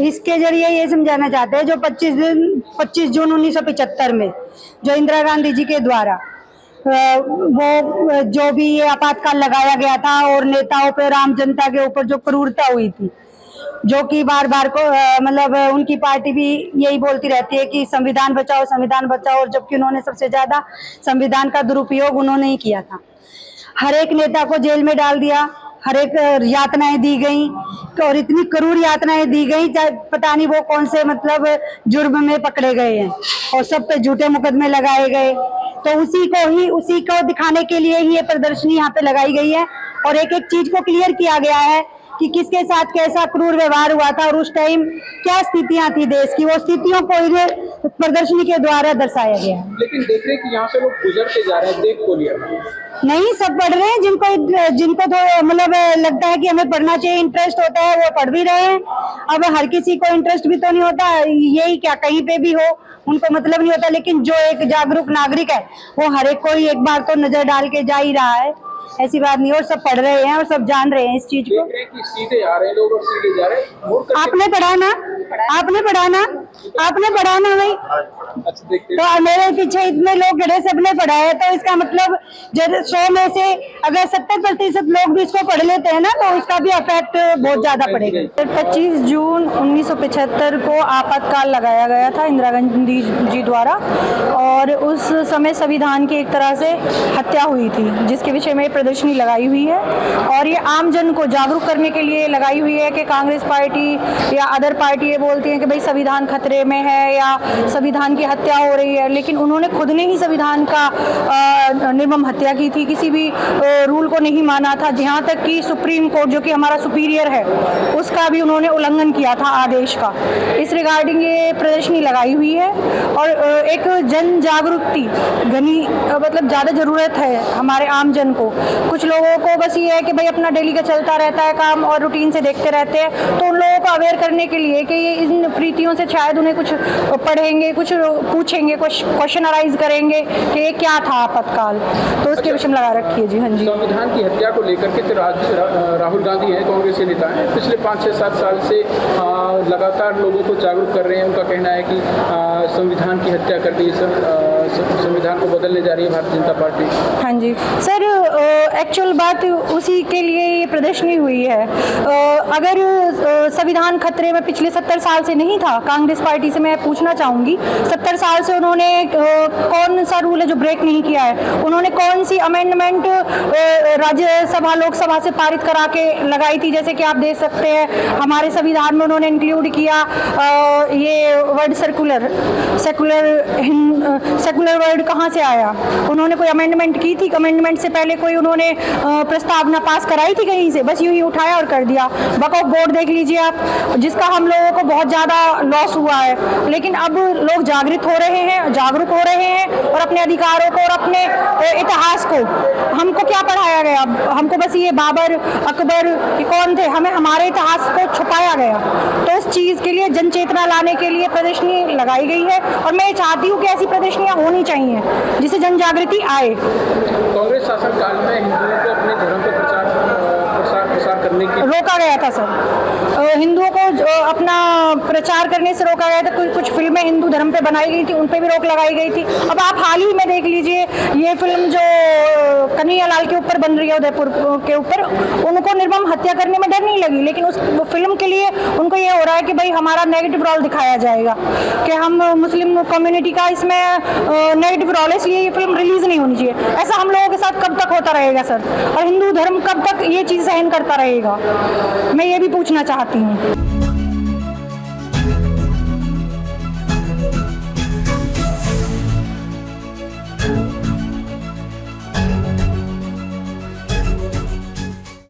इसके जरिए ये समझाना चाहते हैं जो 25 जून 1975 में जो इंदिरा गांधी जी के द्वारा वो जो भी ये आपातकाल लगाया गया था और नेताओं पर आम जनता के ऊपर जो क्रूरता हुई थी, जो कि बार बार को मतलब उनकी पार्टी भी यही बोलती रहती है कि संविधान बचाओ, और जबकि उन्होंने सबसे ज्यादा संविधान का दुरुपयोग उन्होंने ही किया था। हर एक नेता को जेल में डाल दिया, हर एक यातनाएं दी गई और इतनी क्रूर यातनाएं दी गई, पता नहीं वो कौन से मतलब जुर्म में पकड़े गए हैं और सब पे झूठे मुकदमे लगाए गए। तो उसी को दिखाने के लिए ही ये प्रदर्शनी यहाँ पे लगाई गई है और एक एक चीज को क्लियर किया गया है कि किसके साथ कैसा क्रूर व्यवहार हुआ था और उस टाइम क्या स्थितियां थी देश की, वो स्थितियों को प्रदर्शनी के द्वारा दर्शाया गया है। लेकिन देख रहे हैं कि यहाँ से लोग गुजरते जा रहे हैं, देख को लिया नहीं, सब पढ़ रहे हैं, जिनको तो मतलब लगता है कि हमें पढ़ना चाहिए, इंटरेस्ट होता है, वो पढ़ भी रहे हैं। अब हर किसी को इंटरेस्ट भी तो नहीं होता, यही क्या कहीं पे भी हो उनको मतलब नहीं होता, लेकिन जो एक जागरूक नागरिक है वो हर एक को ही एक बार तो नजर डाल के जा ही रहा है, ऐसी बात नहीं। और सब पढ़ रहे हैं और सब जान रहे हैं इस चीज को। सीधे आ रहे हैं लोग और सीधे जा रहे हैं। आपने पढ़ा ना भाई। तो मेरे पीछे इतने लोग खड़े, सबने पढ़ा है, तो इसका मतलब 100 में से अगर 70% लोग भी इसको पढ़ लेते हैं ना, तो इसका भी इफेक्ट बहुत ज्यादा पड़ेगा। 25 जून 1975 को आपातकाल लगाया गया था इंदिरा गांधी जी द्वारा और उस समय संविधान की एक तरह से हत्या हुई थी, जिसके विषय में प्रदर्शनी लगाई हुई है और ये आम जन को जागरूक करने के लिए लगाई हुई है कि कांग्रेस पार्टी या अदर पार्टी ये बोलती हैं कि भाई संविधान खतरे में है या संविधान की हत्या हो रही है, लेकिन उन्होंने खुद ने ही संविधान का निर्मम हत्या की थी, किसी भी रूल को नहीं माना था, जहाँ तक कि सुप्रीम कोर्ट जो कि हमारा सुपीरियर है उसका भी उन्होंने उल्लंघन किया था आदेश का। इस रिगार्डिंग ये प्रदर्शनी लगाई हुई है और एक जन जागरूकती घनी मतलब ज़्यादा ज़रूरत है हमारे आम जन को। कुछ लोगों को बस ये है कि भाई अपना डेली का चलता रहता है काम और रूटीन से देखते रहते हैं, तो उन लोगों को अवेयर करने के लिए कि ये इन प्रीतियों से शायद उन्हें कुछ पढ़ेंगे, कुछ पूछेंगे, कुछ क्वेश्चन अराइज करेंगे कि ये क्या था आपातकाल, तो उसके विषय में लगा रखिए जी। हाँ जी, संविधान की हत्या को लेकर के राहुल गांधी हैं, कांग्रेस के नेता हैं, पिछले 5-6-7 साल से लगातार लोगों को जागरूक कर रहे हैं। उनका कहना है कि संविधान की हत्या कर दी, संविधान को बदलने जा रही है भारतीय जनता पार्टी। हाँ जी सर, एक्चुअल बात उसी के लिए ये प्रदर्शनी हुई है। अगर संविधान खतरे में पिछले 70 साल से नहीं था, कांग्रेस पार्टी से मैं पूछना चाहूँगी 70 साल से उन्होंने कौन सा रूल है जो ब्रेक नहीं किया है, उन्होंने कौन सी अमेंडमेंट राज्यसभा लोकसभा से पारित करा के लगाई थी, जैसे कि आप देख सकते हैं हमारे संविधान में उन्होंने इंक्लूड किया ये वर्ड सेकुलर वर्ड कहाँ से आया, उन्होंने कोई अमेंडमेंट की थी? अमेंडमेंट से पहले कोई उन्होंने प्रस्तावना पास कराई थी कहीं से? बस यूं ही उठाया और कर दिया। वक्फ बोर्ड देख लीजिए आप, जिसका हम लोगों को बहुत ज़्यादा लॉस हुआ है, लेकिन अब लोग जागरूक हो रहे हैं और अपने अधिकारों को और अपने इतिहास को, हमको क्या पढ़ाया गया, हमको बस ये बाबर अकबर ये कौन थे, हमें हमारे इतिहास को छुपाया गया। तो इस चीज़ के लिए जन चेतना लाने के लिए प्रदर्शनी लगाई गई है और मैं चाहती हूँ कि ऐसी प्रदर्शनियाँ होनी चाहिए जिससे जन जागृति आए। कांग्रेस शासन काल में हिंदुओं को अपने धर्म पर प्रचार करने की रोका गया था सर, हिंदुओं को अपना प्रचार करने से रोका गया था। कुछ फिल्में हिंदू धर्म पे बनाई गई थी, उन पे भी रोक लगाई गई थी। अब आप हाल ही में देख लीजिए ये फिल्म जो कन्हैया लाल के ऊपर बन रही है, उदयपुर के ऊपर, उनको निर्मम हत्या करने में डर नहीं लगी, लेकिन उस फिल्म के लिए उनको ये हो रहा है कि भाई हमारा नेगेटिव रोल दिखाया जाएगा, कि हम मुस्लिम कम्युनिटी का इसमें नेगेटिव रोल है, इसलिए ये फिल्म रिलीज नहीं होनी चाहिए। ऐसा हम लोगों के साथ कब तक होता रहेगा सर, और हिंदू धर्म कब तक ये चीज़ सहन करता रहेगा, मैं ये भी पूछना चाहती हूँ।